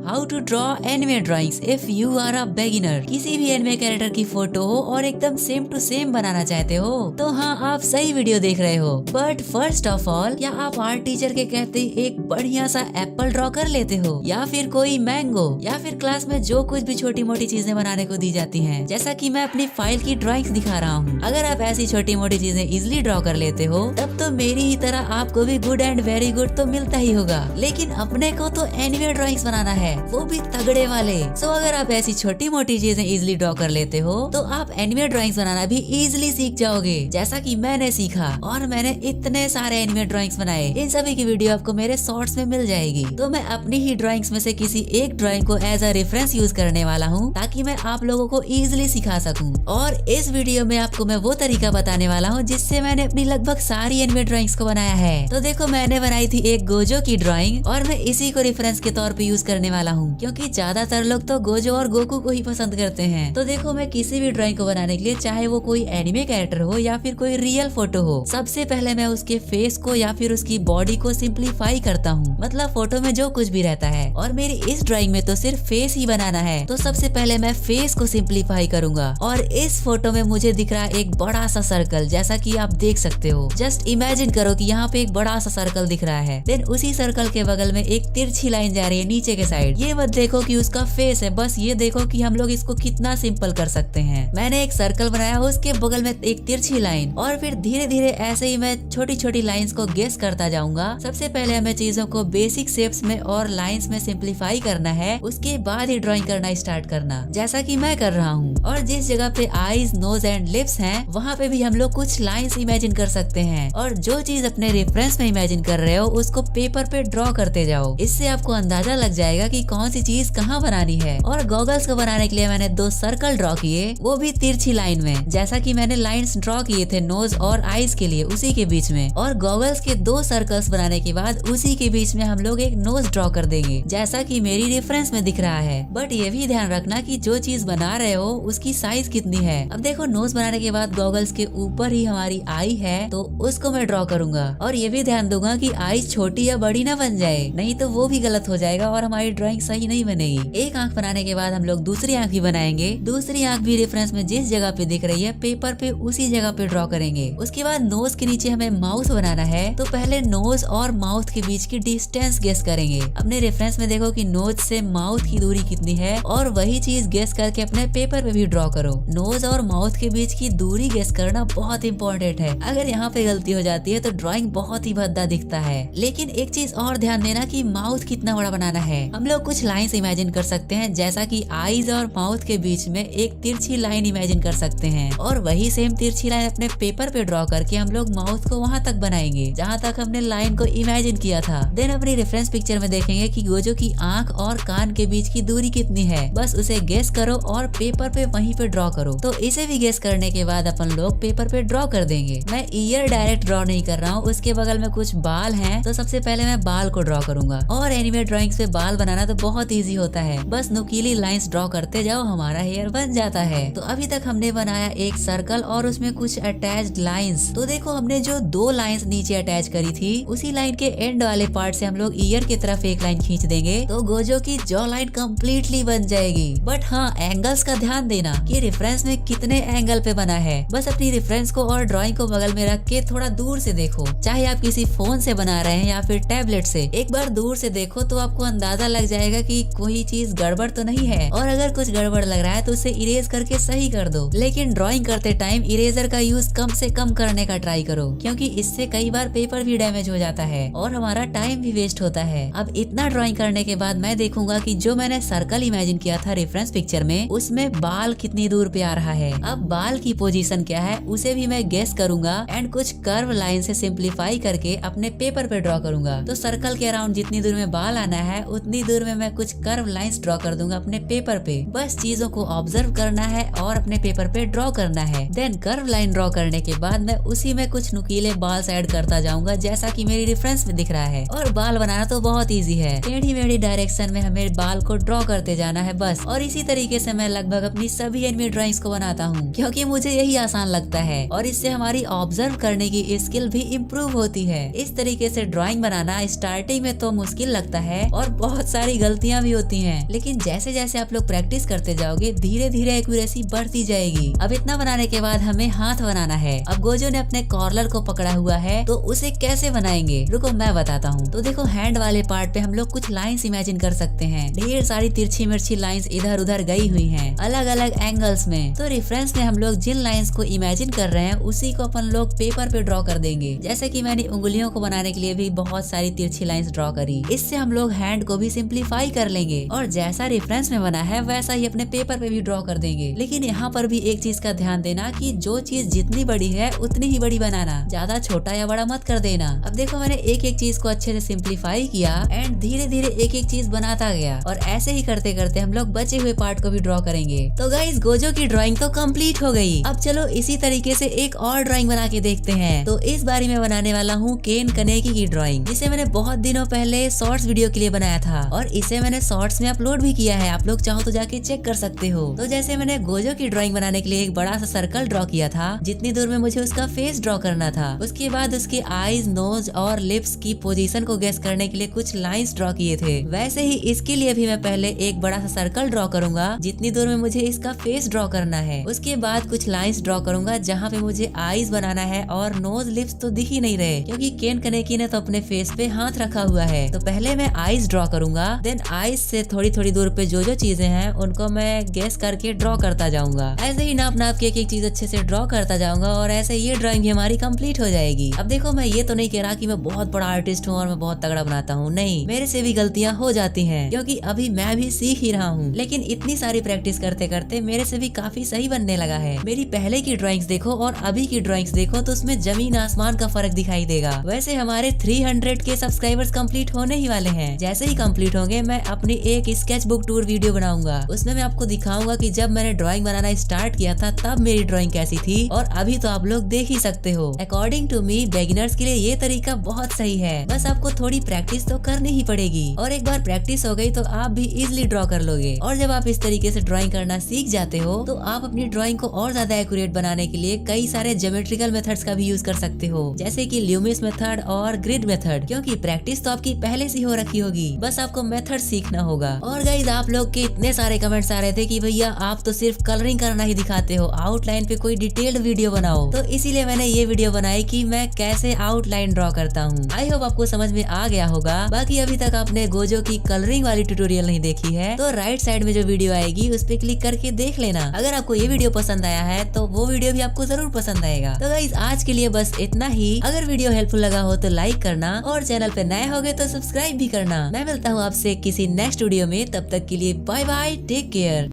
How to draw anime drawings if you are a beginner. किसी भी anime character की photo हो और एकदम सेम टू सेम बनाना चाहते हो तो हाँ, आप सही वीडियो देख रहे हो। बट फर्स्ट ऑफ ऑल, क्या आप आर्ट टीचर के कहते एक बढ़िया सा एप्पल ड्रॉ कर लेते हो, या फिर कोई मैंगो, या फिर क्लास में जो कुछ भी छोटी मोटी चीजें बनाने को दी जाती हैं, जैसा कि मैं अपनी फाइल की ड्राइंग्स दिखा रहा हूँ। अगर आप ऐसी छोटी मोटी चीजें इजिली ड्रॉ कर लेते हो तब तो मेरी ही तरह आपको भी गुड एंड वेरी गुड तो मिलता ही होगा। लेकिन अपने को तो एनिमे ड्राइंग्स बनाना है, वो भी तगड़े वाले। सो अगर आप ऐसी छोटी मोटी चीजें इजिली ड्रॉ कर लेते हो तो आप एनिमे ड्राइंग्स बनाना भी इजिली सीख जाओगे, जैसा कि मैंने सीखा। और मैंने इतने सारे एनिमे ड्राइंग्स बनाए, इन सभी की वीडियो आपको मेरे शॉर्ट्स में मिल जाएगी। तो मैं अपनी ही ड्राइंग्स में से किसी एक ड्राइंग को एज अ रेफरेंस यूज करने वाला हूँ, ताकि मैं आप लोगों को इजिली सिखा सकूँ। और इस वीडियो में आपको मैं वो तरीका बताने वाला हूँ जिससे मैंने अपनी लगभग सारी एनिमे ड्राइंग्स को बनाया है। तो देखो, मैंने बनाई थी एक गोजो की ड्राइंग और मैं इसी को रेफरेंस के तौर पे यूज करने वाला हूँ, क्योंकि ज्यादातर लोग तो गोजो और गोकू को ही पसंद करते हैं। तो देखो, मैं किसी भी ड्राइंग को बनाने के लिए, चाहे वो कोई एनिमे कैरेक्टर हो या फिर कोई रियल फोटो हो, सबसे पहले मैं उसके फेस को या फिर उसकी बॉडी को सिंप्लीफाई करता हूँ, मतलब फोटो में जो कुछ भी रहता है। और मेरी इस ड्राइंग में तो सिर्फ फेस ही बनाना है, तो सबसे पहले मैं फेस को सिंप्लीफाई करूंगा। और इस फोटो में मुझे दिख रहा है एक बड़ा सा सर्कल, जैसा कि आप देख सकते हो। जस्ट इमेजिन करो कि यहाँ पे एक बड़ा सा सर्कल दिख रहा है, देन उसी सर्कल के बगल में एक तिरछी लाइन जा रही है नीचे के साइड। ये मत देखो कि उसका फेस है, बस ये देखो कि हम लोग इसको कितना सिंपल कर सकते हैं। मैंने एक सर्कल बनाया, उसके बगल में एक तिरछी लाइन, और फिर धीरे धीरे ऐसे ही मैं छोटी छोटी लाइंस को गेस करता जाऊंगा। सबसे पहले हमें चीजों को बेसिक शेप्स में और लाइंस में सिंप्लीफाई करना है, उसके बाद ही ड्राइंग करना स्टार्ट करना, जैसा कि मैं कर रहा हूँ। और जिस जगह पे आईज, नोज एंड लिप्स हैं, वहाँ पे भी हम लोग कुछ लाइंस इमेजिन कर सकते हैं। और जो चीज अपने रेफरेंस में इमेजिन कर रहे हो उसको पेपर पे ड्रॉ करते जाओ, इससे आपको अंदाजा लग जाएगा कि कौन सी चीज कहाँ बनानी है। और गॉगल्स को बनाने के लिए मैंने 2 सर्कल ड्रॉ किए, वो भी तिरछी लाइन में, जैसा कि मैंने लाइंस ड्रॉ किए थे नोज और आईज के लिए, उसी के बीच में। और गॉगल्स के 2 सर्कल्स बनाने के बाद उसी के बीच में हम लोग एक नोज ड्रॉ कर देंगे, जैसा कि मेरी रेफरेंस में दिख रहा है। बट ये भी ध्यान रखना कि जो चीज बना रहे हो उसकी साइज कितनी है। अब देखो, नोज बनाने के बाद गॉगल्स के ऊपर ही हमारी आई है, तो उसको मैं ड्रॉ करूंगा। और ये भी ध्यान दूंगा कि आईज छोटी या बड़ी ना बन जाए, नहीं तो वो भी गलत हो जाएगा और हमारी ड्राइंग सही नहीं बनेगी। एक आंख बनाने के बाद हम लोग दूसरी आंख भी बनाएंगे। दूसरी आंख भी रेफरेंस में जिस जगह पे दिख रही है पेपर पे उसी जगह पे ड्रॉ करेंगे। उसके बाद नोज के नीचे हमें माउथ बनाना है, तो पहले नोज और माउथ के बीच की डिस्टेंस गेस करेंगे। अपने रेफरेंस में देखो कि नोज से माउथ की दूरी कितनी है, और वही चीज गेस करके अपने पेपर पे भी ड्रॉ करो। नोज और माउथ के बीच की दूरी गेस करना बहुत इंपॉर्टेंट है। अगर यहाँ पे गलती हो जाती है तो ड्राइंग बहुत ही भद्दा दिखता है। लेकिन एक चीज और ध्यान देना कि माउथ कितना बड़ा बनाना है। हम लोग कुछ लाइंस इमेजिन कर सकते हैं, जैसा कि आईज और माउथ के बीच में एक तिरछी लाइन इमेजिन कर सकते हैं, और वही सेम तिरछी लाइन अपने पेपर पे ड्रॉ करके हम लोग माउथ को वहाँ तक बनाएंगे जहाँ तक हमने लाइन को इमेजिन किया था। देन अपनी रेफरेंस पिक्चर में देखेंगे कि गोजो की आंख और कान के बीच की दूरी कितनी है, बस उसे गेस करो और पेपर पे वहीं पे ड्रॉ करो। तो इसे भी गेस करने के बाद अपन लोग पेपर पे ड्रॉ कर देंगे। मैं ईयर डायरेक्ट ड्रॉ नहीं कर रहा हूँ, उसके बगल में कुछ बाल हैं, तो सबसे पहले मैं बाल को ड्रॉ करूंगा। और एनिमे ड्राइंग्स पे बाल बनाना तो बहुत इजी होता है, बस नुकीली लाइंस ड्रॉ करते जाओ, हमारा हेयर बन जाता है। तो अभी तक हमने बनाया एक सर्कल और उसमें कुछ अटैच्ड लाइंस। तो देखो, हमने जो 2 लाइंस नीचे अटैच करी थी, उसी लाइन के एंड वाले पार्ट से हम लोग ईयर की तरफ एक लाइन खींच देंगे, तो गोजो की जॉ लाइन कम्प्लीटली बन जाएगी। बट हाँ, एंगल्स का ध्यान देना कि रेफरेंस में कितने एंगल पे बना है। बस अपनी रेफरेंस को और ड्राइंग को बगल में रख के थोड़ा दूर से देखो, चाहे आप किसी फोन से बना रहे हैं या फिर टैबलेट से। एक बार दूर से देखो तो आपको अंदाजा लग जाएगा कि कोई चीज गड़बड़ तो नहीं है, और अगर कुछ गड़बड़ लग रहा है तो उसे इरेज करके सही कर दो। लेकिन ड्राइंग करते टाइम इरेजर का यूज कम से कम करने का ट्राई करो, क्योंकि इससे कई बार पेपर भी डैमेज हो जाता है और हमारा टाइम भी वेस्ट होता है। अब इतना ड्राइंग करने के बाद मैं देखूंगा कि जो मैंने सर्कल इमेजिन किया था रेफरेंस पिक्चर में, उसमें बाल कितनी दूर पे आ रहा है। अब बाल की पोजीशन क्या है उसे भी मैं गेस करूंगा, एंड कुछ कर्व लाइन से सिंप्लीफाई करके अपने पेपर पे ड्रॉ करूंगा। तो सर्कल के अराउंड जितनी दूर में बाल आना है उतनी दूर में मैं कुछ कर्व लाइंस ड्रॉ कर दूंगा अपने पेपर पे। बस चीजों को ऑब्जर्व करना है और अपने पेपर पे ड्रॉ करना है। देन कर्व लाइन ड्रॉ करने के बाद मैं उसी में कुछ नुकीले बाल ऐड करता जाऊंगा, जैसा कि मेरी रेफरेंस में दिख रहा है। और बाल बनाना तो बहुत इजी है, टेढ़ी मेढ़ी डायरेक्शन में हमें बाल को ड्रॉ करते जाना है बस। और इसी तरीके से मैं लगभग अपनी सभी एनिमे ड्राइंग्स को बनाता हूँ, क्योंकि मुझे यही आसान लगता है और इससे हमारी ऑब्जर्व करने की स्किल भी इम्प्रूव होती है। इस तरीके से ड्राइंग बनाना स्टार्टिंग में तो मुश्किल लगता है और बहुत सारी सारी गलतियाँ भी होती हैं, लेकिन जैसे जैसे आप लोग प्रैक्टिस करते जाओगे धीरे धीरे एक्यूरेसी बढ़ती जाएगी। अब इतना बनाने के बाद हमें हाथ बनाना है। अब गोजो ने अपने कॉर्नर को पकड़ा हुआ है, तो उसे कैसे बनाएंगे रुको मैं बताता हूँ। तो देखो हैंड वाले पार्ट पे हम लोग कुछ लाइंस इमेजिन कर सकते हैं। ढेर सारी तिरछी मिर्ची लाइंस इधर उधर गई हुई हैं, अलग अलग एंगल्स में। तो रेफरेंस में हम लोग जिन लाइंस को इमेजिन कर रहे हैं उसी को अपन लोग पेपर पे ड्रॉ कर देंगे। जैसे कि मैंने उंगलियों को बनाने के लिए भी बहुत सारी तिरछी लाइंस ड्रॉ करी। इससे हम लोग हैंड को भी सिंप्लीफाई कर लेंगे और जैसा रेफरेंस में बना है वैसा ही अपने पेपर पे भी ड्रॉ कर देंगे। लेकिन यहाँ पर भी एक चीज का ध्यान देना कि जो चीज जितनी बड़ी है उतनी ही बड़ी बनाना, ज्यादा छोटा या बड़ा मत कर देना। अब देखो मैंने एक एक चीज को अच्छे से सिंप्लीफाई किया एंड धीरे धीरे एक एक चीज बनाता गया और ऐसे ही करते करते हम लोग बचे हुए पार्ट को भी ड्रॉ करेंगे। तो गाइस गोजो की ड्राइंग तो कंप्लीट हो गई। अब चलो इसी तरीके से एक और ड्राइंग बना के देखते हैं। तो इस बारी मैं बनाने वाला हूँ केन कनेकी की ड्राइंग, जिसे मैंने बहुत दिनों पहले शॉर्ट्स वीडियो के लिए बनाया था और इसे मैंने शॉर्ट्स में अपलोड भी किया है। आप लोग चाहो तो जाके चेक कर सकते हो। तो जैसे मैंने गोजो की ड्राइंग बनाने के लिए एक बड़ा सा सर्कल ड्रॉ किया था, जितनी दूर में मुझे उसका फेस ड्रॉ करना था। उसके बाद उसके आईज, नोज और लिप्स की पोजीशन को गेस करने के लिए कुछ लाइंस ड्रॉ किए थे। वैसे ही इसके लिए भी मैं पहले एक बड़ा सा सर्कल ड्रॉ करूंगा जितनी दूर में मुझे इसका फेस ड्रॉ करना है। उसके बाद कुछ लाइंस ड्रॉ करूंगा जहाँ पे मुझे आईज बनाना है और नोज, लिप्स तो दिख ही नहीं रहे क्योंकि केन कनेकी ने तो अपने फेस पे हाथ रखा हुआ है। तो पहले मैं आईज ड्रॉ करूंगा, देन आईज से थोड़ी थोड़ी दूर पे जो जो चीजें हैं उनको मैं गेस करके ड्रॉ करता जाऊंगा। ऐसे ही नाप नाप के एक एक चीज अच्छे से ड्रॉ करता जाऊंगा और ऐसे ये ड्राइंग भी हमारी कंप्लीट हो जाएगी। अब देखो मैं ये तो नहीं कह रहा कि मैं बहुत बड़ा आर्टिस्ट हूँ और मैं बहुत तगड़ा बनाता हूँ, नहीं, मेरे से भी गलतियाँ हो जाती हैं क्योंकि अभी मैं भी सीख ही रहा हूँ। लेकिन इतनी सारी प्रैक्टिस करते करते मेरे से भी काफी सही बनने लगा है। मेरी पहले की ड्राइंग्स देखो और अभी की ड्राइंग्स देखो तो उसमें जमीन आसमान का फर्क दिखाई देगा। वैसे हमारे 300 के सब्सक्राइबर्स कंप्लीट होने ही वाले हैं। जैसे ही कंप्लीट होंगे मैं अपनी एक स्केच बुक टूर वीडियो बनाऊंगा। उसमें मैं आपको दिखाऊंगा कि जब मैंने ड्राइंग बनाना स्टार्ट किया था तब मेरी ड्राइंग कैसी थी और अभी तो आप लोग देख ही सकते हो। अकॉर्डिंग टू मी बिगिनर्स के लिए ये तरीका बहुत सही है, बस आपको थोड़ी प्रैक्टिस तो करनी ही पड़ेगी और एक बार प्रैक्टिस हो गई तो आप भी इजिली ड्रॉ कर लोगे। और जब आप इस तरीके से ड्राइंग करना सीख जाते हो तो आप अपनी ड्राइंग को और ज्यादा एक्यूरेट बनाने के लिए कई सारे ज्योमेट्रिकल मेथड्स का भी यूज कर सकते हो, जैसे कि ल्यूमिस मेथड और ग्रिड मेथड, क्योंकि प्रैक्टिस तो आपकी पहले से हो रखी होगी, बस आपको मेथड सीखना होगा। और गाइस आप लोग के इतने सारे कमेंट्स आ रहे थे कि भैया आप तो सिर्फ कलरिंग करना ही दिखाते हो, आउटलाइन पे कोई डिटेल्ड वीडियो बनाओ। तो इसीलिए मैंने ये वीडियो बनाई कि मैं कैसे आउटलाइन ड्रॉ करता हूँ। आई होप आपको समझ में आ गया होगा। बाकी अभी तक आपने गोजो की कलरिंग वाली ट्यूटोरियल नहीं देखी है तो राइट साइड में जो वीडियो आएगी उस पे क्लिक करके देख लेना। अगर आपको ये वीडियो पसंद आया है तो वो वीडियो भी आपको जरूर पसंद आएगा। तो गाइस आज के लिए बस इतना ही। अगर वीडियो हेल्पफुल लगा हो तो लाइक करना और चैनल पे नए हो गए तो सब्सक्राइब भी करना। मैं मिलता हूँ आपसे किसी नेक्स्ट वीडियो में, तब तक के लिए बाय बाय, टेक केयर।